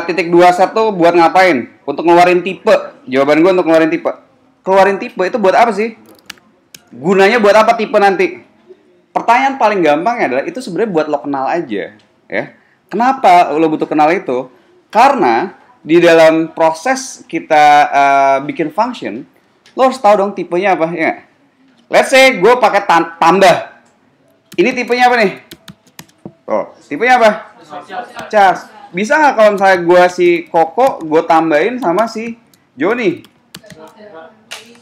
titik 2 set tuh buat ngapain? Untuk ngeluarin tipe. Jawaban gue untuk ngeluarin tipe. Keluarin tipe itu buat apa sih? Gunanya buat apa tipe nanti? Pertanyaan paling gampang adalah itu sebenarnya buat lo kenal aja, ya. Kenapa lo butuh kenal itu? Karena di dalam proses kita bikin function, lo harus tahu dong tipenya apa, ya. Let's say gue pakai tambah. Ini tipenya apa nih? Oh, tipenya apa? Chars. Bisa nggak kalau misalnya gue si Koko, gue tambahin sama si Joni?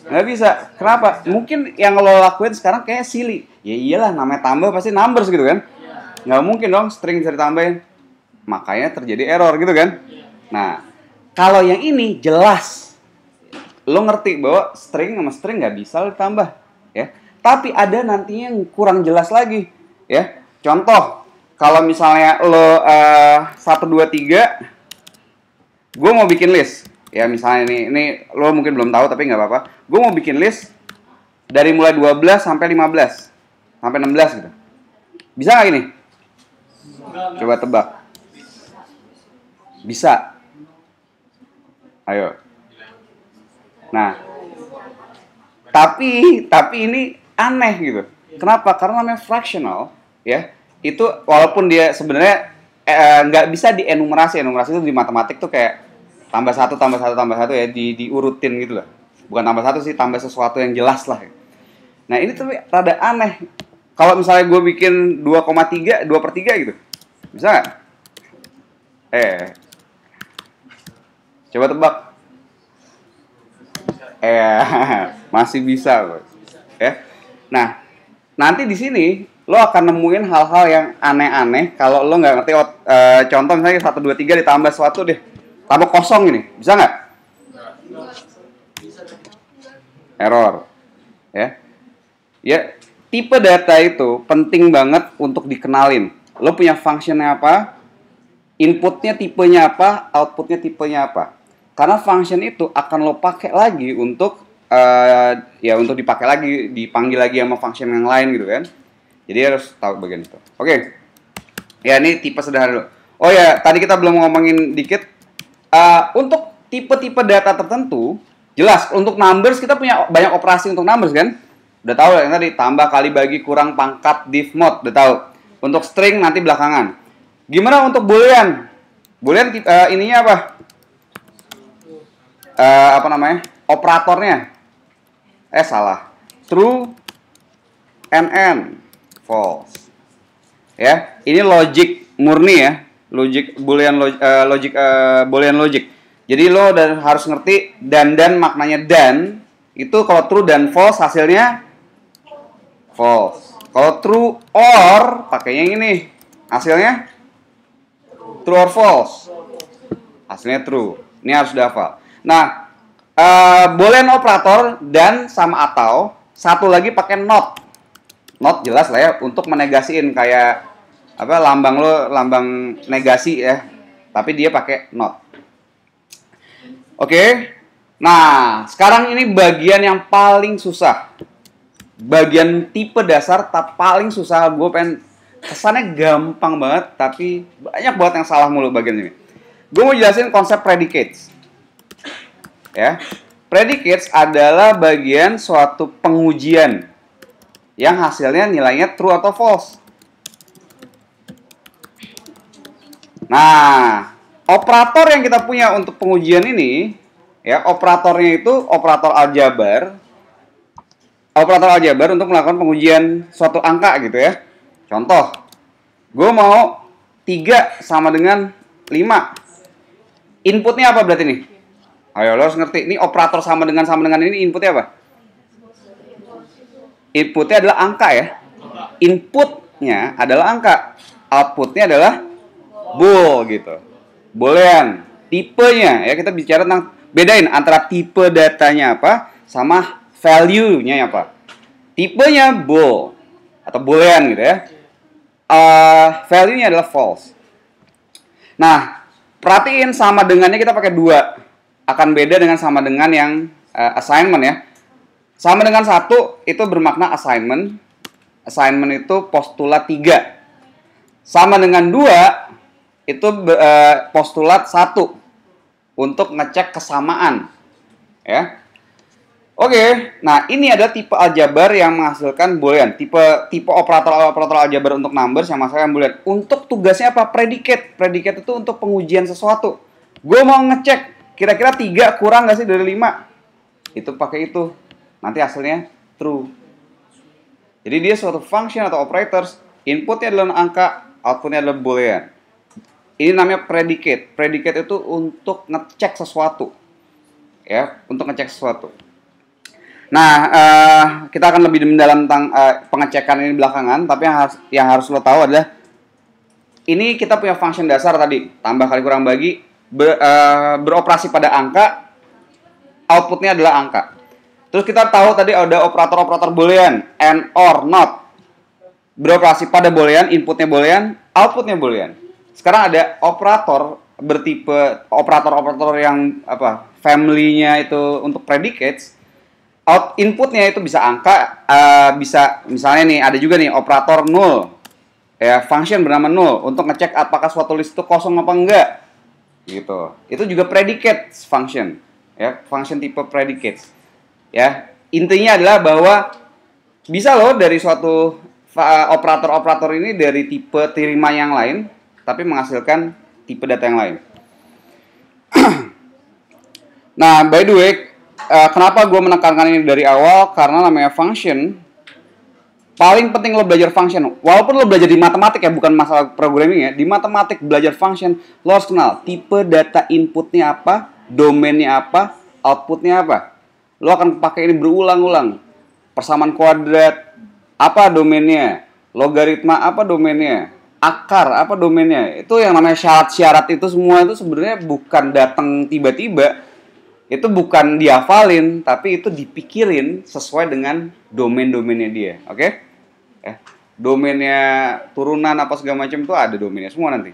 Nggak bisa. Kenapa? Mungkin yang lo lakuin sekarang kayak silly. Ya iyalah, namanya tambah pasti numbers gitu kan? Nggak mungkin dong string bisa ditambahin. Makanya terjadi error gitu kan? Nah, kalau yang ini jelas. Lo ngerti bahwa string sama string nggak bisa lo ditambah. Ya. Tapi ada nantinya yang kurang jelas lagi. Ya. Contoh. Kalau misalnya lo 1, 2, 3, gue mau bikin list. Ya misalnya ini lo mungkin belum tahu tapi nggak apa-apa. Gue mau bikin list dari mulai 12 sampai 15. Sampai 16 gitu. Bisa nggak ini? Coba tebak. Bisa. Ayo. Nah. Tapi ini aneh gitu. Kenapa? Karena namanya fractional, ya. Itu walaupun dia sebenarnya nggak bisa dienumerasi. Enumerasi itu di matematik tuh kayak tambah satu ya, diurutin gitu lah. Bukan tambah satu sih, tambah sesuatu yang jelas lah. Nah ini tuh rada aneh. Kalau misalnya gue bikin 2,3, 2/3 gitu. Bisa nggak? Coba tebak. Masih bisa, bos. Ya. Nah, nanti di sini lo akan nemuin hal-hal yang aneh-aneh kalau lo nggak ngerti. Contoh misalnya 1, 2, 3 ditambah sesuatu deh, tambah kosong ini, bisa nggak? Error, ya. Ya, tipe data itu penting banget untuk dikenalin. Lo punya functionnya apa, inputnya tipenya apa, outputnya tipenya apa. Karena function itu akan lo pakai lagi untuk untuk dipakai lagi, dipanggil lagi sama function yang lain gitu kan. Jadi harus tahu bagian itu. Oke. Ya ini tipe sederhana dulu. Oh ya, tadi kita belum ngomongin dikit. Untuk tipe-tipe data tertentu, jelas untuk numbers kita punya banyak operasi untuk numbers kan? Udah tahu yang tadi tambah, kali, bagi, kurang, pangkat, div, mod, udah tahu. Untuk string nanti belakangan. Gimana untuk boolean? Boolean ininya apa? Apa namanya? Operatornya. Salah. True, NN. False. Ya, ini logic murni ya, boolean logic. Jadi lo harus ngerti dan maknanya dan itu kalau true dan false hasilnya false. Kalau true or pakainya yang ini, hasilnya true or false. Hasilnya true. Ini harus dihafal. Nah, boolean operator dan sama atau, satu lagi pakai not. Not jelas lah ya untuk menegasiin kayak apa lambang negasi ya. Tapi dia pakai not. Oke. Nah, sekarang ini bagian yang paling susah. Bagian tipe dasar paling susah. Gue pengen kesannya gampang banget tapi banyak banget yang salah mulu bagian ini. Gue mau jelasin konsep predicates. Ya. Predicates adalah bagian suatu pengujian yang hasilnya nilainya true atau false. Nah, operator yang kita punya untuk pengujian ini, ya operatornya itu operator aljabar. Operator aljabar untuk melakukan pengujian suatu angka gitu ya. Contoh, gue mau 3 sama dengan 5. Inputnya apa berarti nih? Ayo lo harus ngerti, ini operator sama dengan ini inputnya apa? Inputnya adalah angka ya. Inputnya adalah angka. Outputnya adalah bool gitu. Boolean. Tipenya ya, kita bicara tentang bedain antara tipe datanya apa sama value-nya apa. Tipenya bool atau boolean gitu ya. Value-nya adalah false. Nah, perhatiin sama dengannya kita pakai 2. Akan beda dengan sama dengan yang assignment ya. Sama dengan 1 itu bermakna assignment. Assignment itu postulat 3. Sama dengan 2 itu postulat 1 untuk ngecek kesamaan, ya. Oke, nah ini ada tipe aljabar yang menghasilkan boolean. Tipe operator aljabar untuk numbers yang menghasilkan boolean. Untuk tugasnya apa? Predicate. Predicate itu untuk pengujian sesuatu. Gue mau ngecek kira-kira 3 kurang nggak sih dari 5? Itu pakai itu. Nanti hasilnya true. Jadi dia suatu function atau operators, inputnya adalah angka, outputnya adalah boolean. Ini namanya predicate. Predicate itu untuk ngecek sesuatu, ya, untuk ngecek sesuatu. Nah, kita akan lebih mendalam tentang pengecekan ini belakangan. Tapi yang harus lo tahu adalah ini kita punya function dasar tadi, tambah kali kurang bagi, beroperasi pada angka, outputnya adalah angka. Terus kita tahu tadi ada operator-operator boolean, and, or, not, beroperasi pada boolean, inputnya boolean, outputnya boolean. Sekarang ada operator bertipe operator-operator yang apa? Family-nya itu untuk predicates. Inputnya itu bisa angka, bisa misalnya nih ada juga nih operator null, ya, function bernama null untuk ngecek apakah suatu list itu kosong apa enggak, gitu. Itu juga predicate function, ya, function tipe predicates, ya. Intinya adalah bahwa bisa loh dari suatu operator-operator ini dari tipe terima yang lain, tapi menghasilkan tipe data yang lain. Nah, by the way, kenapa gue menekankan ini dari awal? Karena namanya function, paling penting lo belajar function. Walaupun lo belajar di matematik ya, bukan masalah programming ya. Di matematik belajar function, lo harus kenal tipe data inputnya apa, domainnya apa, outputnya apa. Lo akan pakai ini berulang-ulang. Persamaan kuadrat, apa domainnya? Logaritma, apa domainnya? Akar, apa domainnya? Itu yang namanya syarat-syarat itu semua itu sebenarnya bukan datang tiba-tiba. Itu bukan dihafalin, tapi itu dipikirin sesuai dengan domain-domainnya dia, oke? Domainnya turunan apa segala macam itu ada domainnya semua nanti.